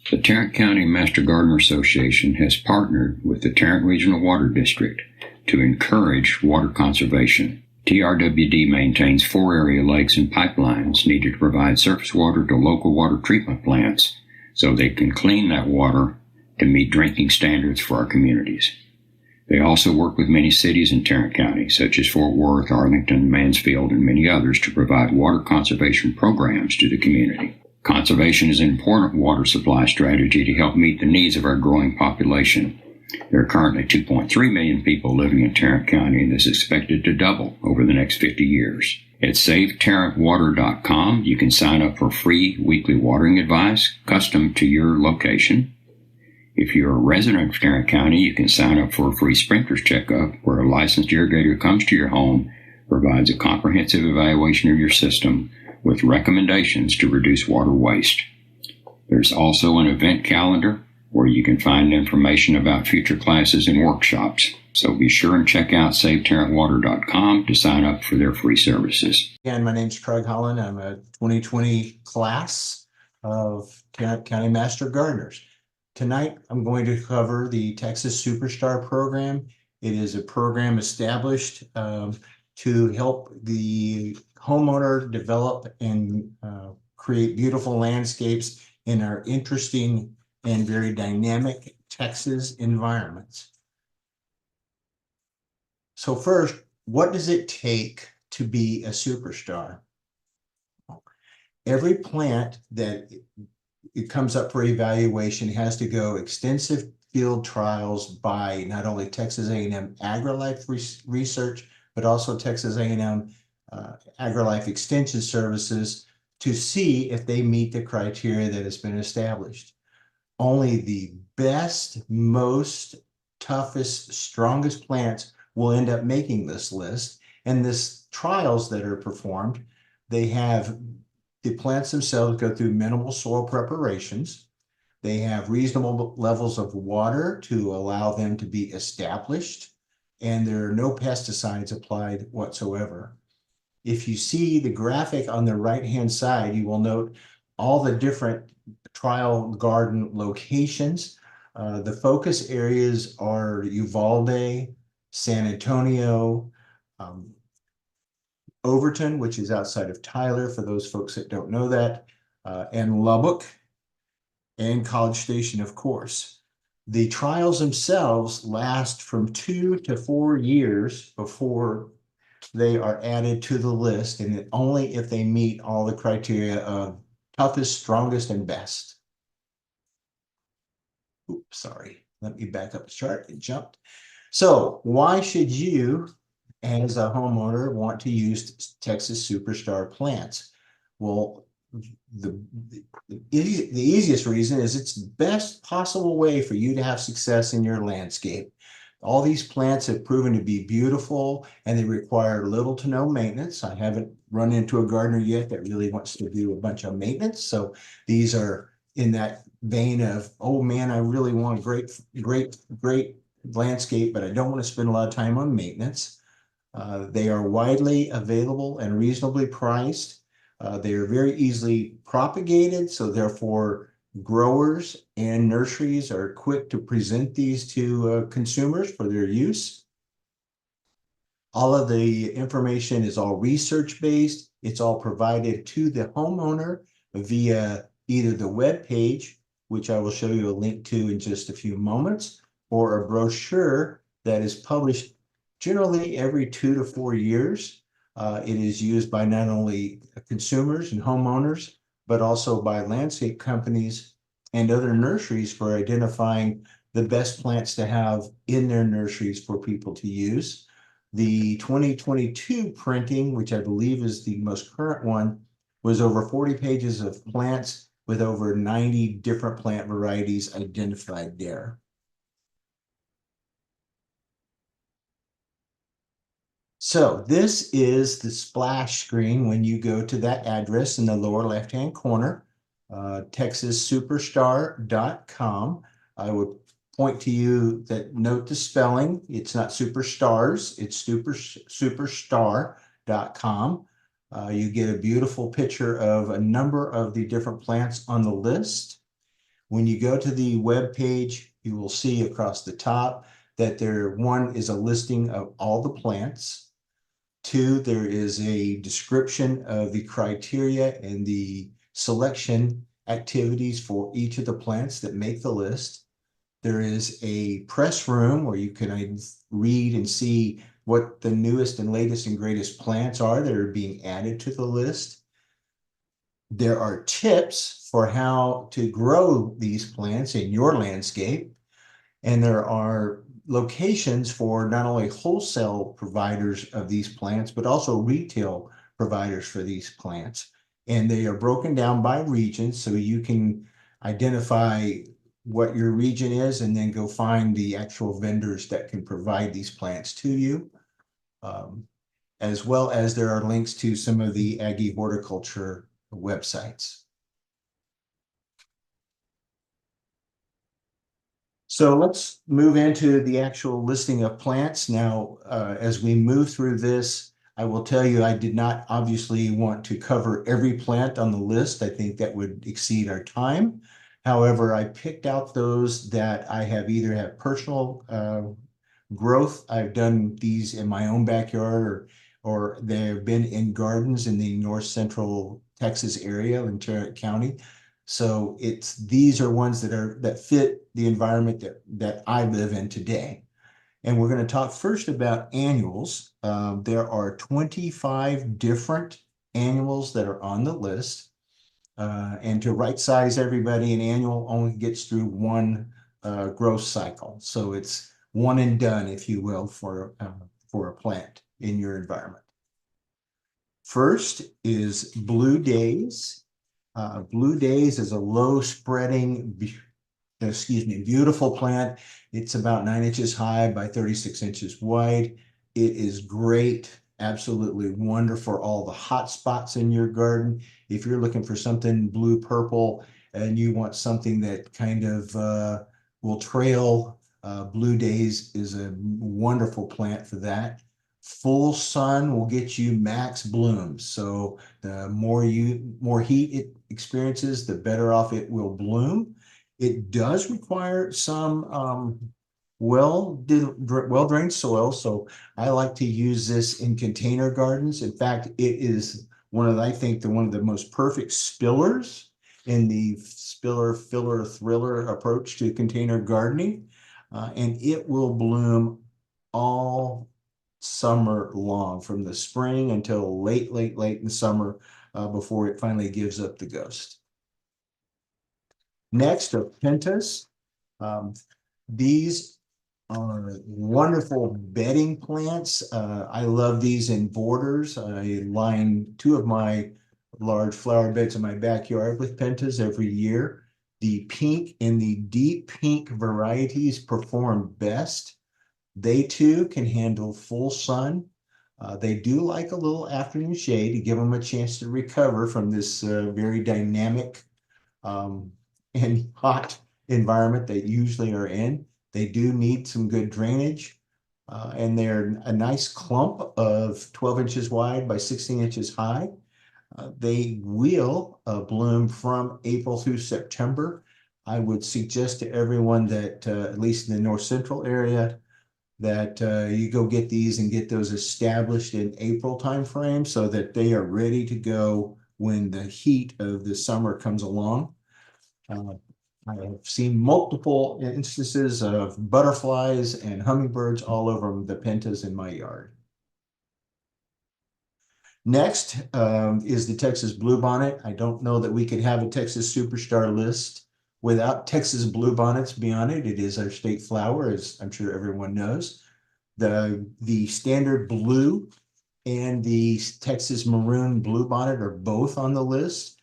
The Tarrant County Master Gardener Association has partnered with the Tarrant Regional Water District to encourage water conservation. TRWD maintains 4 area lakes and pipelines needed to provide surface water to local water treatment plants so they can clean that water to meet drinking standards for our communities. They also work with many cities in Tarrant County, such as Fort Worth, Arlington, Mansfield, and many others, to provide water conservation programs to the community. Conservation is an important water supply strategy to help meet the needs of our growing population. There are currently 2.3 million people living in Tarrant County, and this is expected to double over the next 50 years. At SaveTarrantWater.com, you can sign up for free weekly watering advice custom to your location. If you're a resident of Tarrant County, you can sign up for a free sprinkler's checkup where a licensed irrigator comes to your home, provides a comprehensive evaluation of your system with recommendations to reduce water waste. There's also an event calendar where you can find information about future classes and workshops. So be sure and check out SaveTarrantWater.com to sign up for their free services. Again, my name's Craig Holland. I'm a 2020 class of Tarrant County Master Gardeners. Tonight, I'm going to cover the Texas SuperStar program. It is a program established to help the homeowner develop and create beautiful landscapes in our interesting and very dynamic Texas environments. So first, what does it take to be a superstar? Every plant that it comes up for evaluation has to go extensive field trials by not only Texas A&M AgriLife Research, but also Texas A&M AgriLife Extension Services to see if they meet the criteria that has been established. Only the best, most toughest, strongest plants will end up making this list. And this trials that are performed, they have the plants themselves go through minimal soil preparations. They have reasonable levels of water to allow them to be established, and there are no pesticides applied whatsoever. If you see the graphic on the right-hand side, you will note all the different trial garden locations. The focus areas are Uvalde, San Antonio, Overton, which is outside of Tyler, for those folks that don't know that, and Lubbock, and College Station, of course. The trials themselves last from 2 to 4 years before they are added to the list, and only if they meet all the criteria of toughest, strongest, and best. Oops, sorry. Let me back up the chart. It jumped. So why should you, as a homeowner, want to use Texas SuperStar plants? Well, the easiest reason is it's the best possible way for you to have success in your landscape. All these plants have proven to be beautiful, and they require little to no maintenance. I haven't run into a gardener yet that really wants to do a bunch of maintenance. So these are in that vein of, oh man, I really want a great landscape, but I don't want to spend a lot of time on maintenance. They are widely available and reasonably priced. They are very easily propagated, so therefore growers and nurseries are quick to present these to consumers for their use. All of the information is all research-based. It's all provided to the homeowner via either the web page, which I will show you a link to in just a few moments, or a brochure that is published generally every 2 to 4 years. It is used by not only consumers and homeowners, but also by landscape companies and other nurseries for identifying the best plants to have in their nurseries for people to use. The 2022 printing, which I believe is the most current one, was over 40 pages of plants with over 90 different plant varieties identified there. So this is the splash screen when you go to that address in the lower left-hand corner, TexasSuperstar.com. I would point to you that note the spelling. It's not SuperStars, it's SuperStar.com. You get a beautiful picture of a number of the different plants on the list. When you go to the web page, you will see across the top that one is a listing of all the plants. Two, there is a description of the criteria and the selection activities for each of the plants that make the list. There is a press room where you can read and see what the newest and latest and greatest plants are that are being added to the list. There are tips for how to grow these plants in your landscape. And there are locations for not only wholesale providers of these plants, but also retail providers for these plants. And they are broken down by region, so you can identify what your region is and then go find the actual vendors that can provide these plants to you. As well as there are links to some of the Aggie horticulture websites. So let's move into the actual listing of plants. Now, as we move through this, I will tell you I did not obviously want to cover every plant on the list. I think that would exceed our time. However, I picked out those that I have either have personal growth. I've done these in my own backyard, or they've been in gardens in the north central Texas area in Tarrant County. So these are ones that fit the environment that I live in today. And we're going to talk first about annuals. There are 25 different annuals that are on the list. And to right size everybody, an annual only gets through one growth cycle. So it's one and done, if you will, for a plant in your environment. First is Blue Days. Blue Days is a low spreading, beautiful plant. It's about 9 inches high by 36 inches wide. It is great, absolutely wonderful for all the hot spots in your garden. If you're looking for something blue purple and you want something that kind of will trail, Blue Days is a wonderful plant for that. Full sun will get you max blooms. So the more heat it experiences, the better off it will bloom. It does require some well-drained soil. So I like to use this in container gardens. In fact, it is one of the most perfect spillers in the spiller, filler, thriller approach to container gardening. And it will bloom all summer long, from the spring until late in the summer, before it finally gives up the ghost. Next are pentas. These are wonderful bedding plants. I love these in borders. I line 2 of my large flower beds in my backyard with pentas every year. The pink and the deep pink varieties perform best. They too can handle full sun. They do like a little afternoon shade to give them a chance to recover from this very dynamic and hot environment they usually are in. They do need some good drainage, and they're a nice clump of 12 inches wide by 16 inches high. They will bloom from April through September. I would suggest to everyone that, at least in the north central area, that you go get these and get those established in April timeframe so that they are ready to go when the heat of the summer comes along. I have seen multiple instances of butterflies and hummingbirds all over the pentas in my yard. Next is the Texas bluebonnet. I don't know that we could have a Texas Superstar list without Texas bluebonnets be on it. It is our state flower, as I'm sure everyone knows. The standard blue and the Texas maroon bluebonnet are both on the list.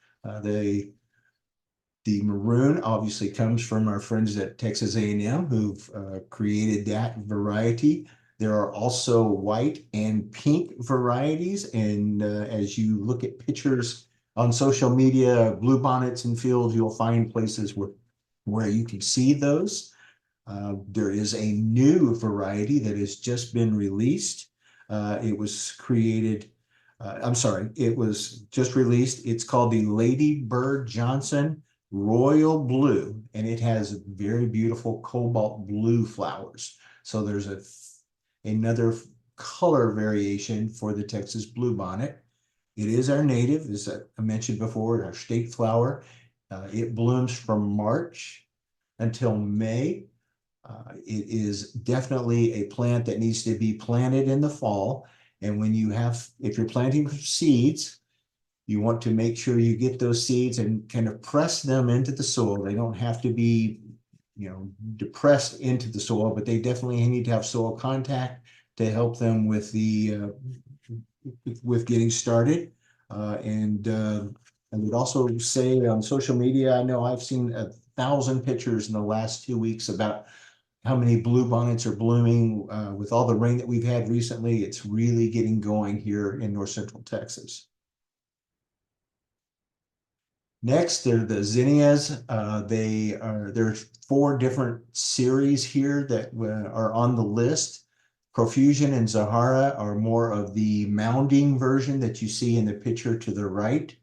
The maroon obviously comes from our friends at Texas A&M, who've created that variety. There are also white and pink varieties, and as you look at pictures on social media, bluebonnets in fields, you'll find places where you can see those. There is a new variety that has just been released. It was just released. It's called the Lady Bird Johnson royal blue, and it has very beautiful cobalt blue flowers. So there's another color variation for the Texas bluebonnet. It is our native, as I mentioned before, our state flower. It blooms from March until May. It is definitely a plant that needs to be planted in the fall. And if you're planting seeds, you want to make sure you get those seeds and kind of press them into the soil. They don't have to be, depressed into the soil, but they definitely need to have soil contact to help them with getting started. And I would also say on social media, I know I've seen 1,000 pictures in the last 2 weeks about how many bluebonnets are blooming. With all the rain that we've had recently, it's really getting going here in north central Texas. Next, they're the zinnias. There's 4 different series here that are on the list. Profusion and Zahara are more of the mounding version that you see in the picture to the right.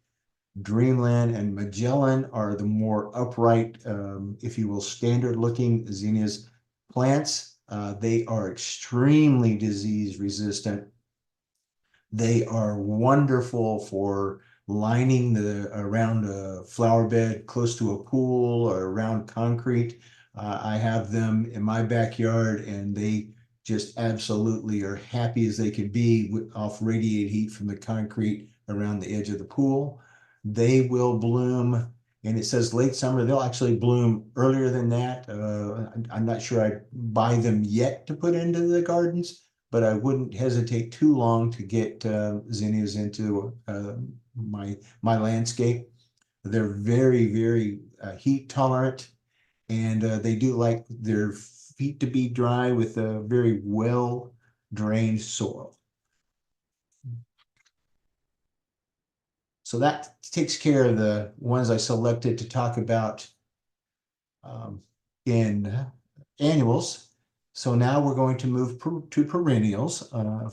Dreamland and Magellan are the more upright, if you will, standard looking zinnias plants. They are extremely disease resistant. They are wonderful for lining around a flower bed close to a pool or around concrete. I have them in my backyard, and they just absolutely are happy as they can be off radiated heat from the concrete around the edge of the pool. They will bloom, and it says late summer. They'll actually bloom earlier than that. I'm not sure I'd buy them yet to put into the gardens, but I wouldn't hesitate too long to get zinnias into my landscape. They're very, very heat tolerant, and they do like their feet to be dry with a very well drained soil. So that takes care of the ones I selected to talk about in annuals. So now we're going to move to perennials.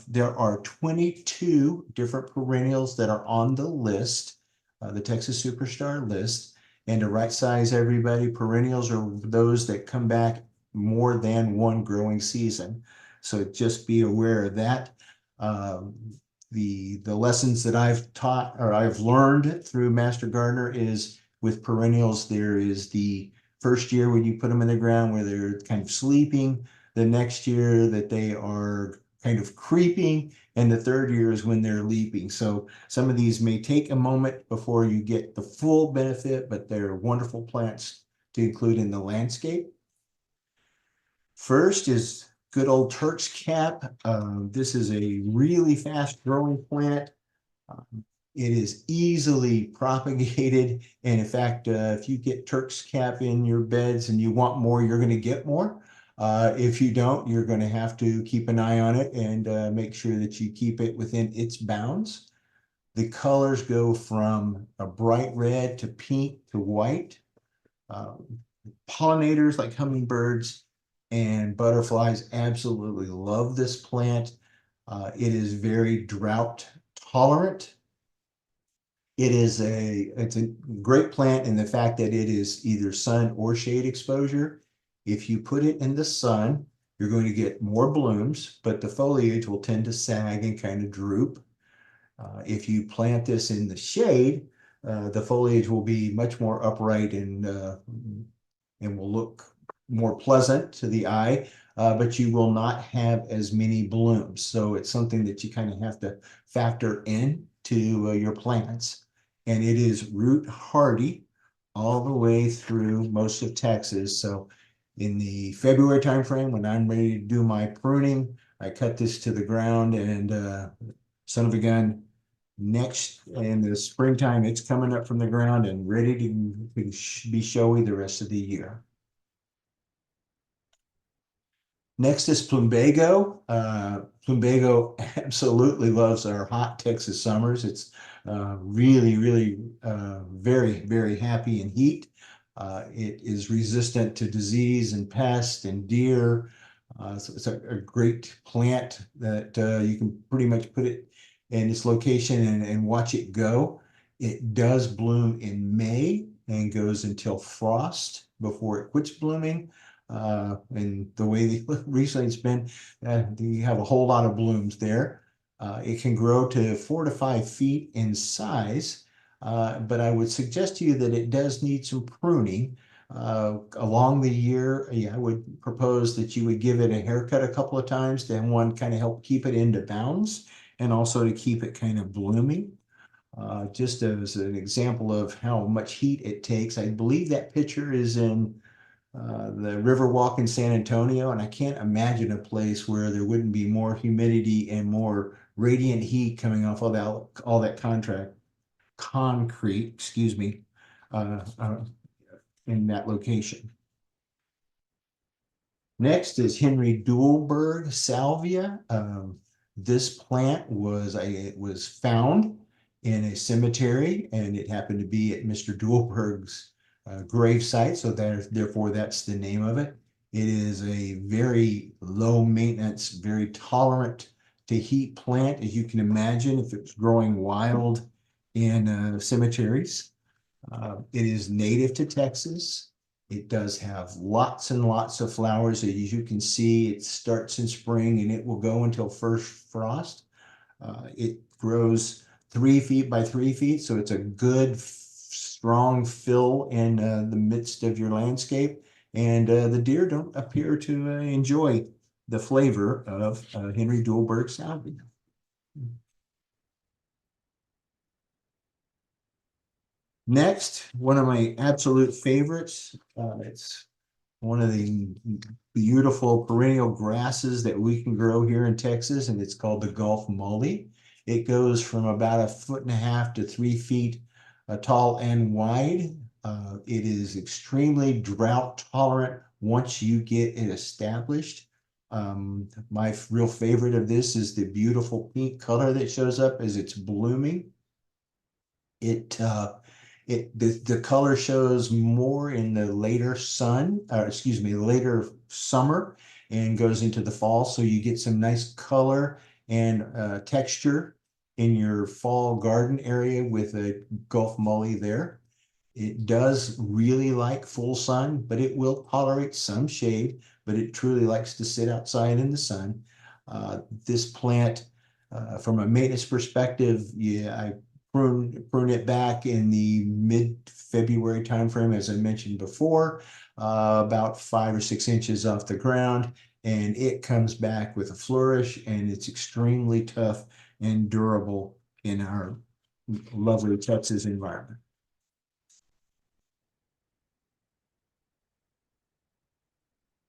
There are 22 different perennials that are on the list, the Texas Superstar list. And to right size everybody, perennials are those that come back more than one growing season. So just be aware of that. The lessons that I've taught or I've learned through Master Gardener is with perennials, there is the first year when you put them in the ground where they're kind of sleeping, the next year that they are kind of creeping, and the third year is when they're leaping. So some of these may take a moment before you get the full benefit, but they're wonderful plants to include in the landscape. First is good old Turk's cap. This is a really fast growing plant. It is easily propagated. And in fact, if you get Turk's cap in your beds and you want more, you're going to get more. If you don't, you're going to have to keep an eye on it and make sure that you keep it within its bounds. The colors go from a bright red to pink to white. Pollinators like hummingbirds and butterflies absolutely love this plant. It is very drought tolerant. It's a great plant in the fact that it is either sun or shade exposure. If you put it in the sun, you're going to get more blooms, but the foliage will tend to sag and kind of droop. If you plant this in the shade, the foliage will be much more upright and will look more pleasant to the eye, but you will not have as many blooms. So it's something that you kind of have to factor in to your plants. And it is root hardy all the way through most of Texas. So in the February timeframe, when I'm ready to do my pruning, I cut this to the ground, and son of a gun, next in the springtime, it's coming up from the ground and ready to be showy the rest of the year. Next is plumbago. Plumbago absolutely loves our hot Texas summers. It's really, really very, very happy in heat. It is resistant to disease and pest and deer. So it's a great plant that you can pretty much put it in its location and watch it go. It does bloom in May and goes until frost before it quits blooming. And the way recently it's been, you have a whole lot of blooms there. It can grow to 4 to 5 feet in size, but I would suggest to you that it does need some pruning. Along the year, yeah, I would propose that you would give it a haircut a couple of times to one kind of help keep it into bounds and also to keep it kind of blooming. Just as an example of how much heat it takes, I believe that picture is in the Riverwalk in San Antonio, and I can't imagine a place where there wouldn't be more humidity and more radiant heat coming off of all that concrete, excuse me, uh, uh, in that location. Next is Henry Duelberg salvia. This plant was found in a cemetery, and it happened to be at Mr. Duelberg's grave site, so therefore that's the name of it. It is a very low maintenance, very tolerant to heat plant, as you can imagine if it's growing wild in cemeteries. It is native to Texas. It does have lots and lots of flowers. As you can see, it starts in spring and it will go until first frost. It grows 3 feet by 3 feet, so it's a good, strong fill in the midst of your landscape. And the deer don't appear to enjoy the flavor of Henry Duelberg salvia. Next, one of my absolute favorites. It's one of the beautiful perennial grasses that we can grow here in Texas, and it's called the Gulf mully. It goes from about 1.5 to 3 feet tall and wide. It is extremely drought tolerant once you get it established. My real favorite of this is the beautiful pink color that shows up as it's blooming. The color shows more in the later later summer and goes into the fall. So you get some nice color and texture in your fall garden area with a Gulf mully there. It does really like full sun, but it will tolerate some shade, but it truly likes to sit outside in the sun. This plant, from a maintenance perspective, yeah, I prune it back in the mid-February timeframe, as I mentioned before, about 5 or 6 inches off the ground, and it comes back with a flourish, and it's extremely tough and durable in our lovely Texas environment.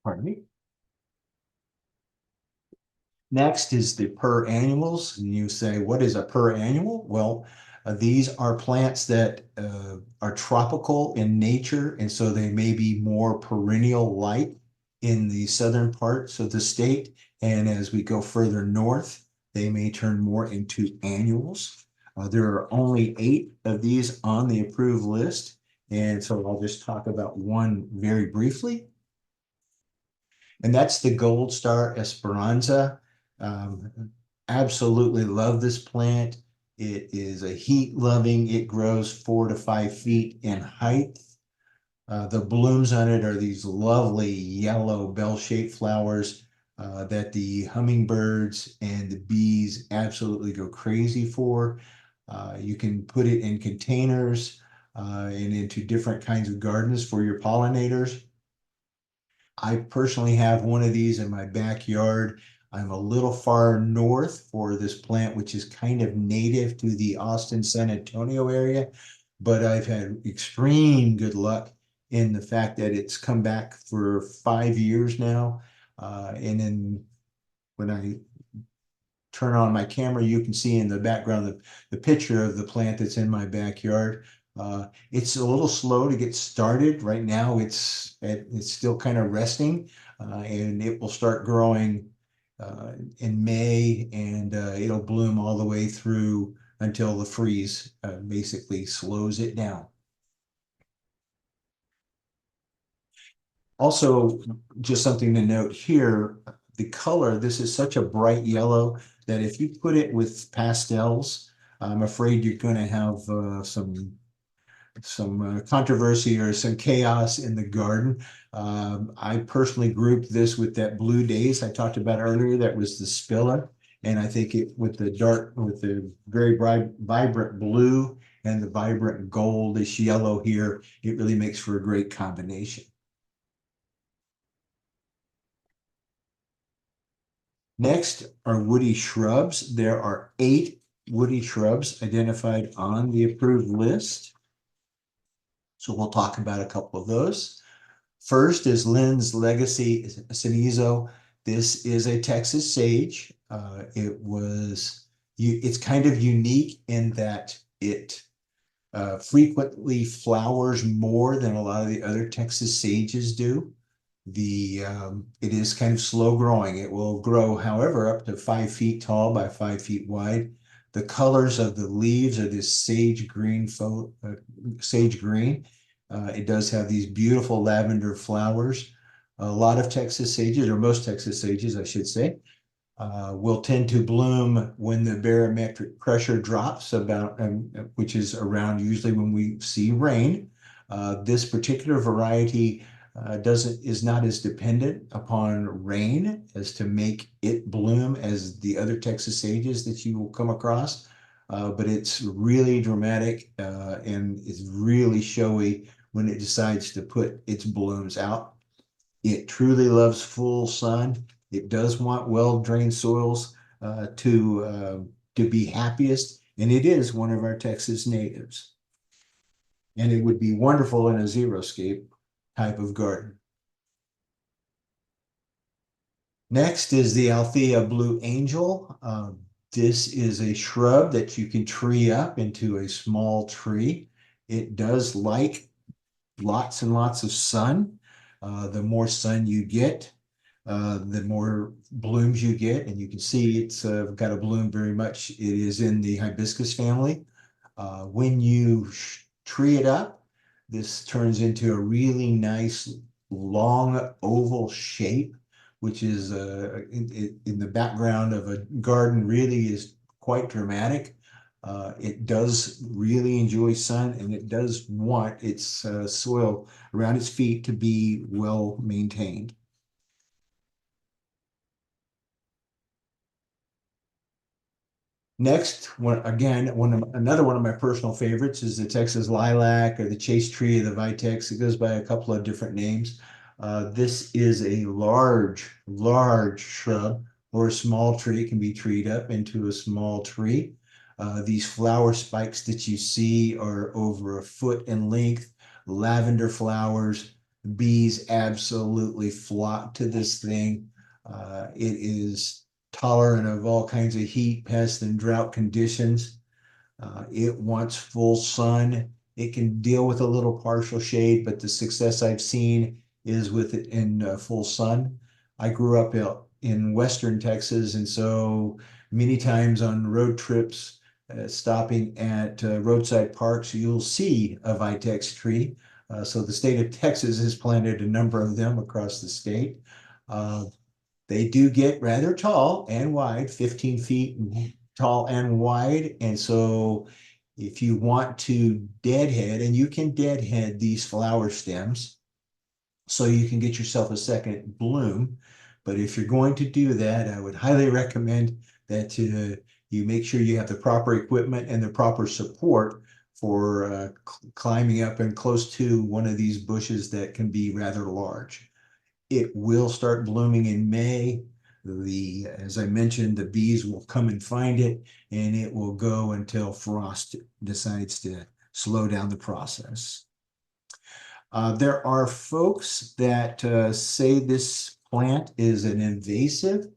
Pardon me. Next is the per annuals. And you say, what is a per annual? Well, these are plants that are tropical in nature, and so they may be more perennial like in the southern parts of the state. And as we go further north, they may turn more into annuals. There are only 8 of these on the approved list. And so I'll just talk about one very briefly. And that's the Gold Star Esperanza. Absolutely love this plant. It is a heat loving, it grows 4 to 5 feet in height. The blooms on it are these lovely yellow bell-shaped flowers that the hummingbirds and the bees absolutely go crazy for. You can put it in containers and into different kinds of gardens for your pollinators. I personally have one of these in my backyard. I'm a little far north for this plant, which is kind of native to the Austin, San Antonio area, but I've had extreme good luck in the fact that it's come back for 5 years now. And then when I turn on my camera, you can see in the background the picture of the plant that's in my backyard. It's a little slow to get started. Right now, it's still kind of resting, and it will start growing in May, and it'll bloom all the way through until the freeze basically slows it down. Also, just something to note here, the color, this is such a bright yellow that if you put it with pastels, I'm afraid you're going to have some controversy or some chaos in the garden. I personally grouped this with that Blue Days I talked about earlier. That was the spiller. And I think with the very bright, vibrant blue and the vibrant goldish yellow here, it really makes for a great combination. Next are woody shrubs. There are 8 woody shrubs identified on the approved list. So we'll talk about a couple of those. First is Lynn's Legacy Cenizo. This is a Texas sage. It's kind of unique in that it frequently flowers more than a lot of the other Texas sages do. It is kind of slow growing. It will grow, however, up to 5 feet tall by 5 feet wide. The colors of the leaves are this sage green. It does have these beautiful lavender flowers. A lot of Texas sages, or most Texas sages, I should say, will tend to bloom when the barometric pressure drops which is around usually when we see rain. This particular variety is not as dependent upon rain as to make it bloom as the other Texas sages that you will come across. But it's really dramatic and it's really showy when it decides to put its blooms out. It truly loves full sun. It does want well-drained soils to be happiest, and it is one of our Texas natives. And it would be wonderful in a xeriscape type of garden. Next is the Althea Blue Angel. This is a shrub that you can tree up into a small tree. It does like lots and lots of sun. The more sun you get, the more blooms you get. And you can see it's got a bloom very much. It is in the hibiscus family. When you tree it up, this turns into a really nice long oval shape, which is in the background of a garden really is quite dramatic. It does really enjoy sun, and it does want its soil around its feet to be well maintained. Next, another one of my personal favorites is the Texas lilac or the chase tree of the vitex. It goes by a couple of different names. This is a large shrub or a small tree. It can be treed up into a small tree. These flower spikes that you see are over a foot in length, lavender flowers. Bees absolutely flock to this thing. It is tolerant of all kinds of heat, pest, and drought conditions. It wants full sun. It can deal with a little partial shade, but the success I've seen is with it in full sun. I grew up in Western Texas, and so many times on road trips, stopping at roadside parks, you'll see a vitex tree. So the state of Texas has planted a number of them across the state. They do get rather tall and wide, 15 feet tall and wide. And so if you want to deadhead, and you can deadhead these flower stems, so you can get yourself a second bloom. But if you're going to do that, I would highly recommend that you make sure you have the proper equipment and the proper support for climbing up and close to one of these bushes that can be rather large. It will start blooming in May. As I mentioned, the bees will come and find it, and it will go until frost decides to slow down the process. There are folks that say this plant is an invasive.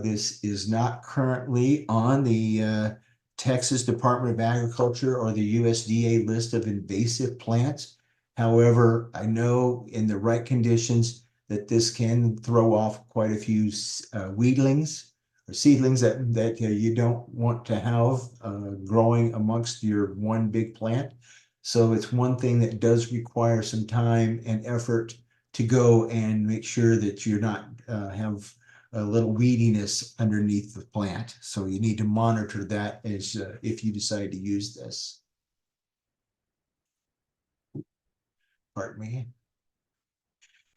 This is not currently on the Texas Department of Agriculture or the USDA list of invasive plants. However, I know in the right conditions that this can throw off quite a few weedlings or seedlings that you don't want to have growing amongst your one big plant. So it's one thing that does require some time and effort to go and make sure that you're not have a little weediness underneath the plant. So you need to monitor that as if you decide to use this. Pardon me.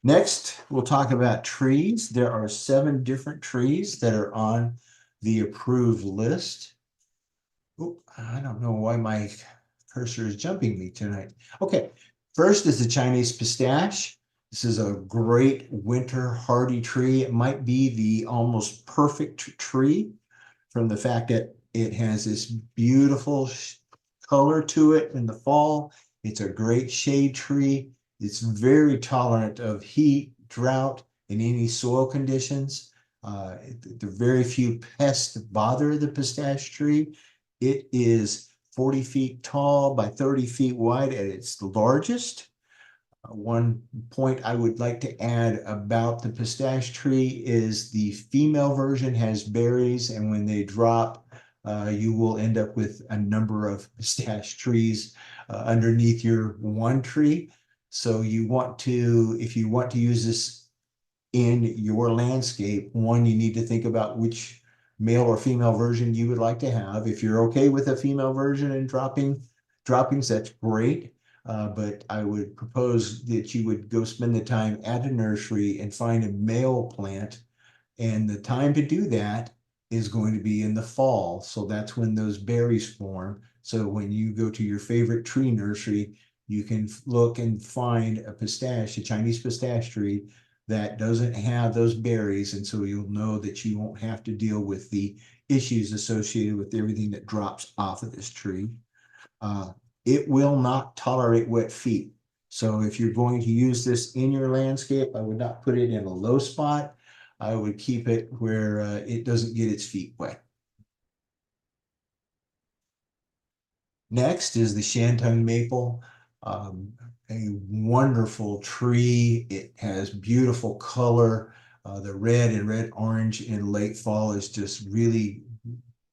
Next, we'll talk about trees. There are 7 different trees that are on the approved list. Oop, I don't know why my cursor is jumping me tonight. Okay, first is the Chinese pistache. This is a great winter hardy tree. It might be the almost perfect tree from the fact that it has this beautiful color to it in the fall. It's a great shade tree. It's very tolerant of heat, drought, and any soil conditions. The very few pests bother the pistache tree. It is 40 feet tall by 30 feet wide at its largest. One point I would like to add about the pistache tree is the female version has berries, and when they drop, you will end up with a number of pistache trees underneath your one tree. So you want to, if you want to use this in your landscape, one, you need to think about which male or female version you would like to have. If you're okay with a female version and droppings, that's great. But I would propose that you would go spend the time at a nursery and find a male plant. And the time to do that is going to be in the fall. So that's when those berries form. So when you go to your favorite tree nursery, you can look and find a pistache, a Chinese pistache tree that doesn't have those berries. And so you'll know that you won't have to deal with the issues associated with everything that drops off of this tree. It will not tolerate wet feet. So if you're going to use this in your landscape, I would not put it in a low spot. I would keep it where it doesn't get its feet wet. Next is the Shantung maple, a wonderful tree. It has beautiful color. The red and red orange in late fall is just really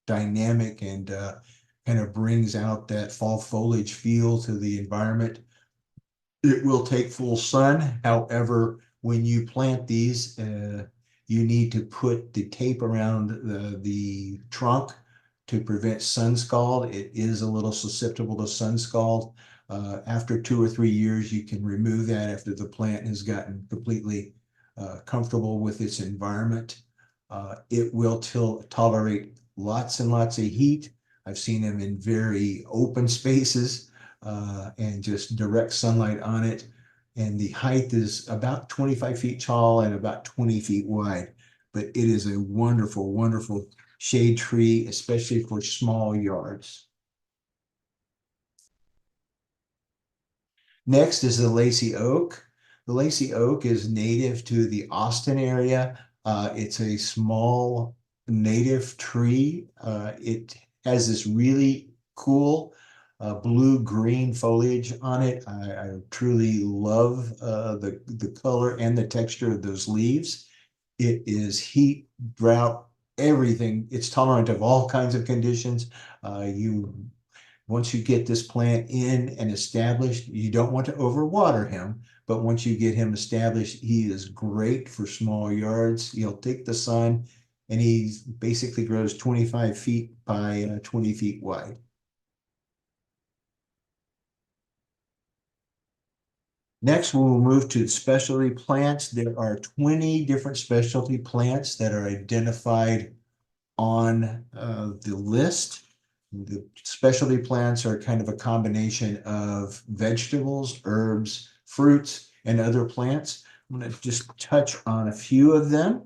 dynamic and kind of brings out that fall foliage feel to the environment. It will take full sun. However, when you plant these, you need to put the tape around the trunk to prevent sun scald. It is a little susceptible to sun scald. After 2 or 3 years, you can remove that after the plant has gotten completely comfortable with its environment. It will tolerate lots and lots of heat. I've seen them in very open spaces and just direct sunlight on it. And the height is about 25 feet tall and about 20 feet wide. But it is a wonderful, wonderful shade tree, especially for small yards. Next is the lacy oak. The lacy oak is native to the Austin area. It's a small native tree. It has this really cool blue-green foliage on it. I truly love the color and the texture of those leaves. It is heat, drought, everything. It's tolerant of all kinds of conditions. Once you get this plant in and established, you don't want to overwater him, but once you get him established, he is great for small yards. He'll take the sun, and he basically grows 25 feet by 20 feet wide. Next, we'll move to specialty plants. There are 20 different specialty plants that are identified on the list. The specialty plants are kind of a combination of vegetables, herbs, fruits, and other plants. I'm going to just touch on a few of them.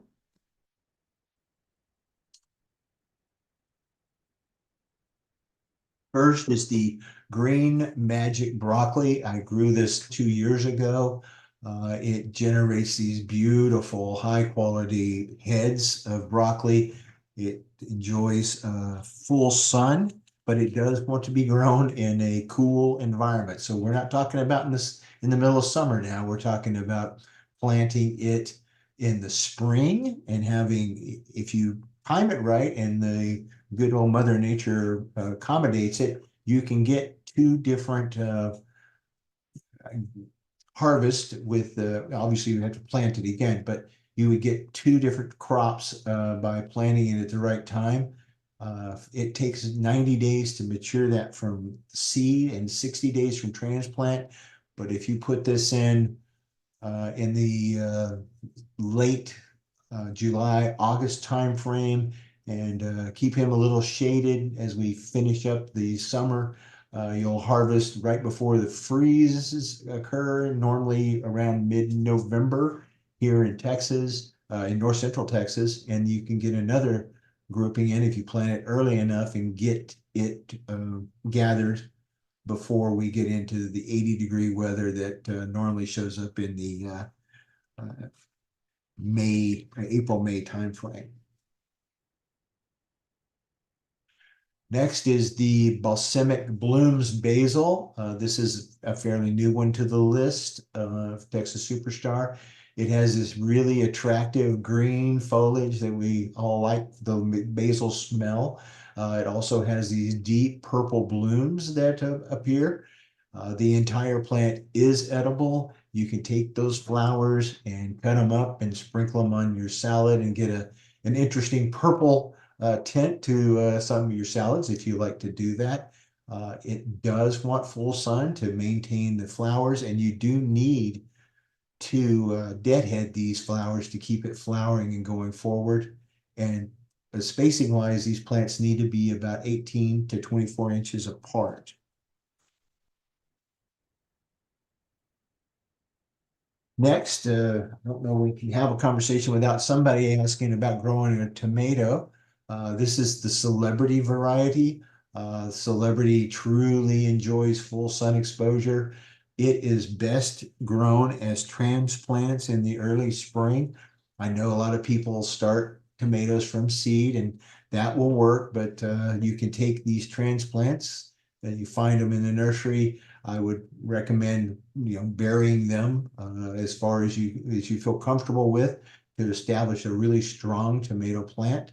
First is the green magic broccoli. I grew this 2 years ago. It generates these beautiful, high quality heads of broccoli. It enjoys full sun, but it does want to be grown in a cool environment. So we're not talking about in the middle of summer now. We're talking about planting it in the spring and having, if you time it right and the good old Mother Nature accommodates it, you can get 2 different harvests with, obviously you have to plant it again, but you would get 2 different crops by planting it at the right time. It takes 90 days to mature that from seed and 60 days from transplant. But if you put this in the late July, August timeframe, and keep him a little shaded as we finish up the summer. You'll harvest right before the freezes occur, normally around mid-November here in Texas, in north central Texas, and you can get another grouping in if you plant it early enough and get it gathered before we get into the 80-degree weather that normally shows up in the April-May timeframe. Next is the balsamic blooms basil. This is a fairly new one to the list of Texas Superstar. It has this really attractive green foliage that we all like, the basil smell. It also has these deep purple blooms that appear. The entire plant is edible. You can take those flowers and cut them up and sprinkle them on your salad and get an interesting purple tint to some of your salads if you like to do that. It does want full sun to maintain the flowers, and you do need to deadhead these flowers to keep it flowering and going forward. And spacing wise, these plants need to be about 18 to 24 inches apart. Next, I don't know, we can have a conversation without somebody asking about growing a tomato. This is the celebrity variety. Celebrity truly enjoys full sun exposure. It is best grown as transplants in the early spring. I know a lot of people start tomatoes from seed, and that will work, but you can take these transplants and you find them in the nursery. I would recommend, burying them as far as you feel comfortable with to establish a really strong tomato plant.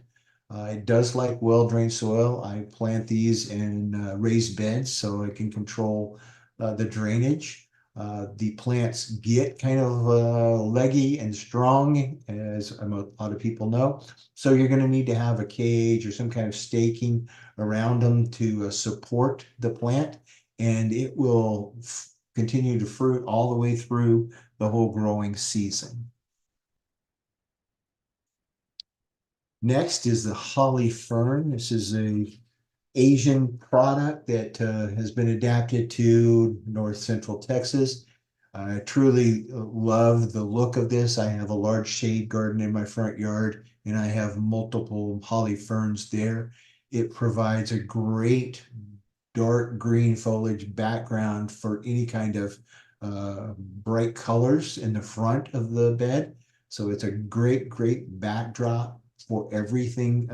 It does like well-drained soil. I plant these in raised beds so I can control the drainage. The plants get kind of leggy and strong, as a lot of people know. So you're going to need to have a cage or some kind of staking around them to support the plant, and it will continue to fruit all the way through the whole growing season. Next is the holly fern. This is a Asian product that has been adapted to north central Texas. I truly love the look of this. I have a large shade garden in my front yard, and I have multiple holly ferns there. It provides a great dark green foliage background for any kind of bright colors in the front of the bed. So it's a great backdrop for everything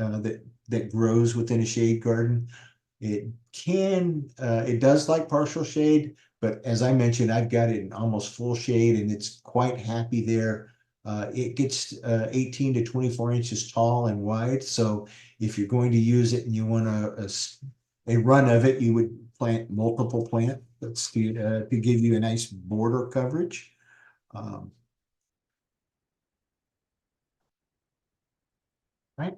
that grows within a shade garden. It does like partial shade, but as I mentioned, I've got it in almost full shade, and it's quite happy there. It gets 18 to 24 inches tall and wide. So if you're going to use it and you want a run of it, you would plant multiple plants to give you a nice border coverage. Right.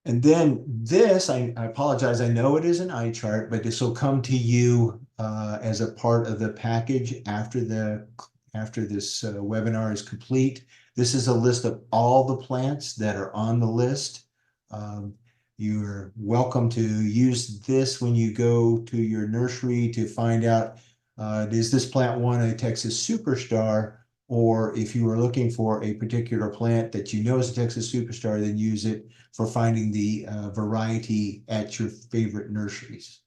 And then this, I apologize, I know it is an eye chart, but this will come to you as a part of the package after this webinar is complete. This is a list of all the plants that are on the list. You're welcome to use this when you go to your nursery to find out, does this plant want a Texas Superstar? Or if you are looking for a particular plant that you know is a Texas Superstar, then use it for finding the variety at your favorite nurseries.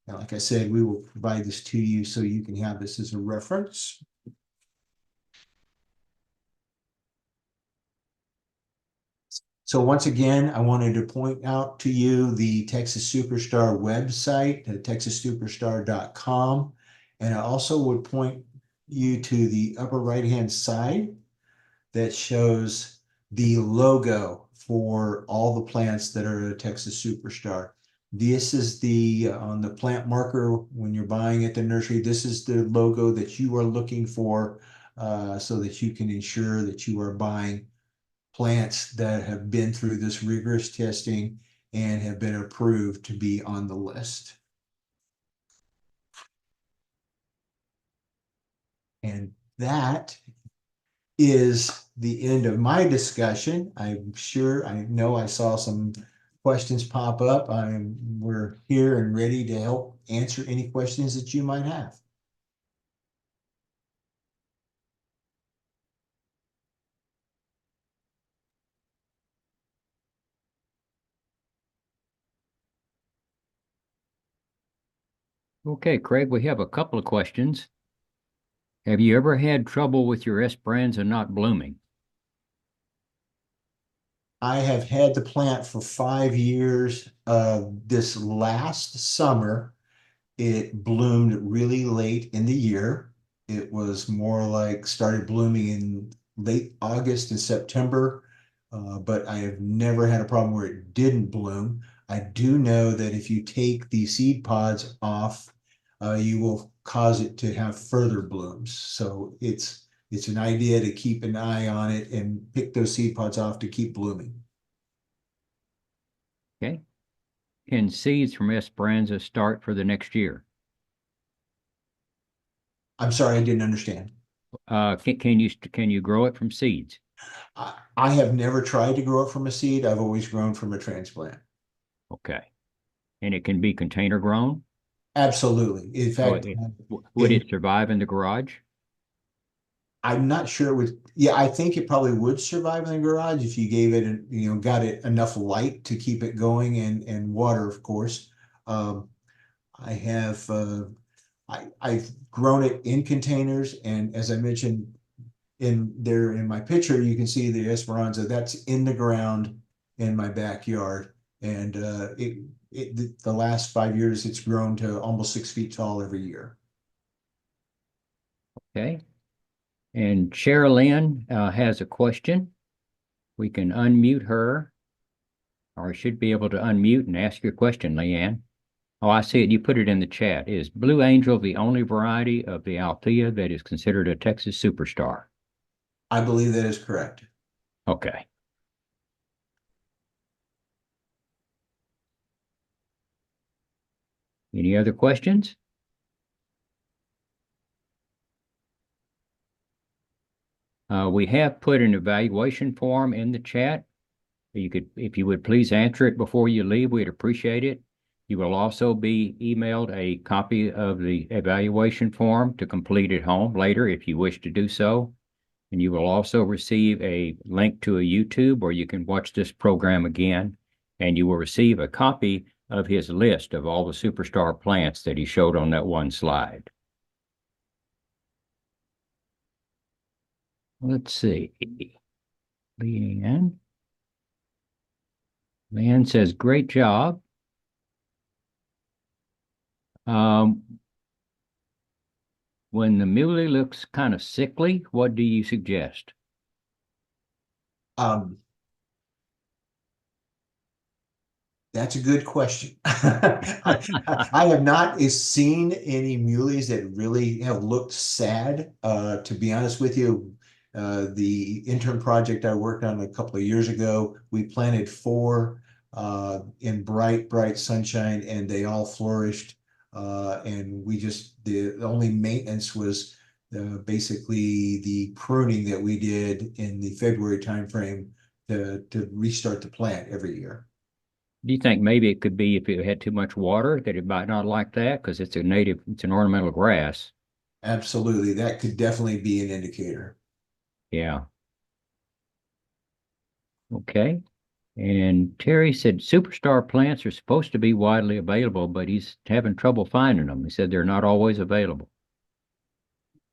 Now, like I said, we will provide this to you so you can have this as a reference. So once again, I wanted to point out to you the Texas Superstar website, texassuperstar.com. And I also would point you to the upper right-hand side that shows the logo for all the plants that are a Texas Superstar. This is on the plant marker when you're buying at the nursery, this is the logo that you are looking for so that you can ensure that you are buying plants that have been through this rigorous testing and have been approved to be on the list. And that is the end of my discussion. I'm sure, I know I saw some questions pop up. We're here and ready to help answer any questions that you might have. Okay, Craig, we have a couple of questions. Have you ever had trouble with your Esperanza not blooming? I have had the plant for 5 years. This last summer, it bloomed really late in the year. It was more like started blooming in late August and September, but I have never had a problem where it didn't bloom. I do know that if you take the seed pods off, you will cause it to have further blooms. So it's an idea to keep an eye on it and pick those seed pods off to keep blooming. Okay. Can seeds from Esperanza start for the next year? I'm sorry, I didn't understand. Can you grow it from seeds? I have never tried to grow it from a seed. I've always grown from a transplant. Okay. And it can be container grown? Absolutely. In Oh, fact, would it survive in the garage? I'm not sure it would. Yeah, I think it probably would survive in the garage if you gave it, got it enough light to keep it going and water, of course. Um, I have I've grown it in containers, and as I mentioned in my picture, you can see the Esperanza that's in the ground in my backyard, and the last 5 years it's grown to almost 6 feet tall every year. Okay. And Sherilyn has a question. We can unmute her, or should be able to unmute and ask your question, Leanne. Oh, I see it. You put it in the chat. Is Blue Angel the only variety of the Althea that is considered a Texas superstar? I believe that is correct. Okay. Any other questions? We have put an evaluation form in the chat. If you would please answer it before you leave, we'd appreciate it. You will also be emailed a copy of the evaluation form to complete at home later if you wish to do so. And you will also receive a link to a YouTube where you can watch this program again. And you will receive a copy of his list of all the superstar plants that he showed on that one slide. Let's see. Leanne. Leanne says, great job. Um, when the muley looks kind of sickly, what do you suggest? Um, That's a good question. I have not seen any muleys that really have looked sad. To be honest with you, the intern project I worked on a couple of years ago, we planted four in bright sunshine, and they all flourished. And the only maintenance was basically the pruning that we did in the February timeframe to restart the plant every year. Do you think maybe it could be if it had too much water that it might not like that because it's an ornamental grass? Absolutely. That could definitely be an indicator. Yeah. Okay. And Terry said superstar plants are supposed to be widely available, but he's having trouble finding them. He said they're not always available.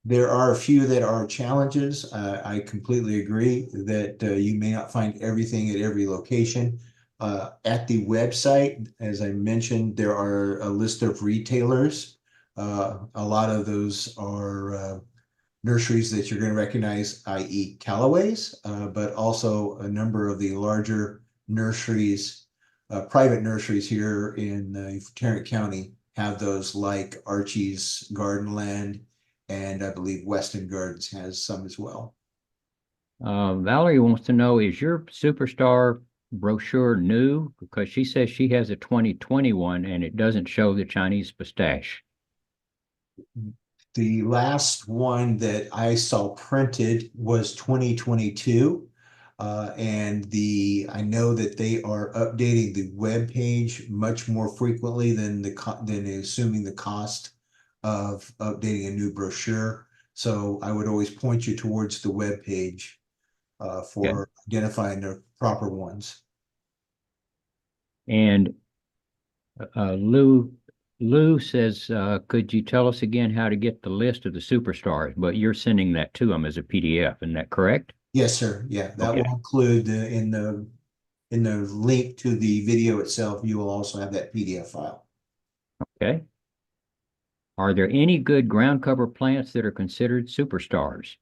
There are a few that are challenges. I completely agree that you may not find everything at every location. At the website, as I mentioned, there are a list of retailers. A lot of those are nurseries that you're going to recognize, i.e. Callaway's, but also a number of the larger nurseries, private nurseries here in Tarrant County have those, like Archie's Gardenland, and I believe Weston Gardens has some as well. Valerie wants to know, is your superstar brochure new? Because she says she has a 2021 and it doesn't show the Chinese pistache. The last one that I saw printed was 2022. And I know that they are updating the web page much more frequently than than assuming the cost of updating a new brochure. So I would always point you towards the web page Okay. for identifying the proper ones. And Lou says, could you tell us again how to get the list of the superstars? But you're sending that to them as a PDF, isn't that correct? Yes, sir. Yeah, that Okay. will include in the link to the video itself. You will also have that PDF file. Okay. Are there any good ground cover plants that are considered superstars?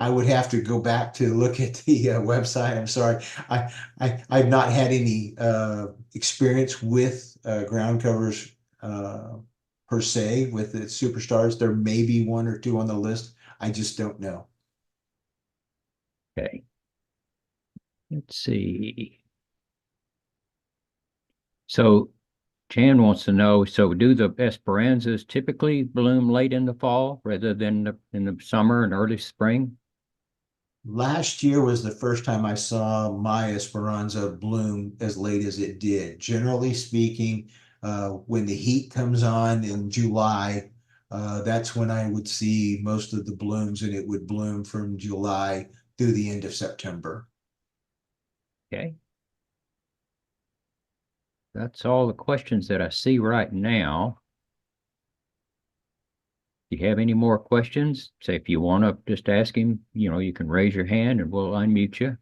I would have to go back to look at the website. I'm sorry. I've not had any experience with ground covers per se with the superstars. There may be one or two on the list. I just don't know. Okay. Let's see. So Jan wants to know, so do the Esperanzas typically bloom late in the fall rather than in the summer and early spring? Last year was the first time I saw my Esperanza bloom as late as it did. Generally speaking, when the heat comes on in July, that's when I would see most of the blooms, and it would bloom from July through the end of September. Okay. That's all the questions that I see right now. If you have any more questions, say if you want to just ask him, you can raise your hand and we'll unmute you.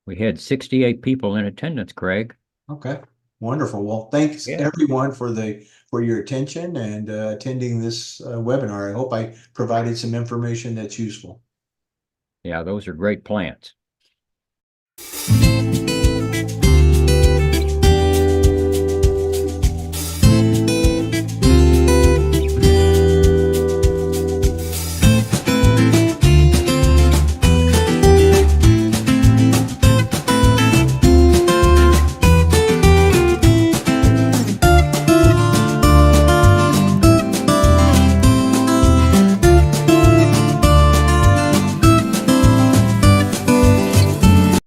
We had 68 people in attendance, Craig. Okay, wonderful. Well, thanks Yeah. everyone for your attention and attending this webinar. I hope I provided some information that's useful. Yeah, those are great plants.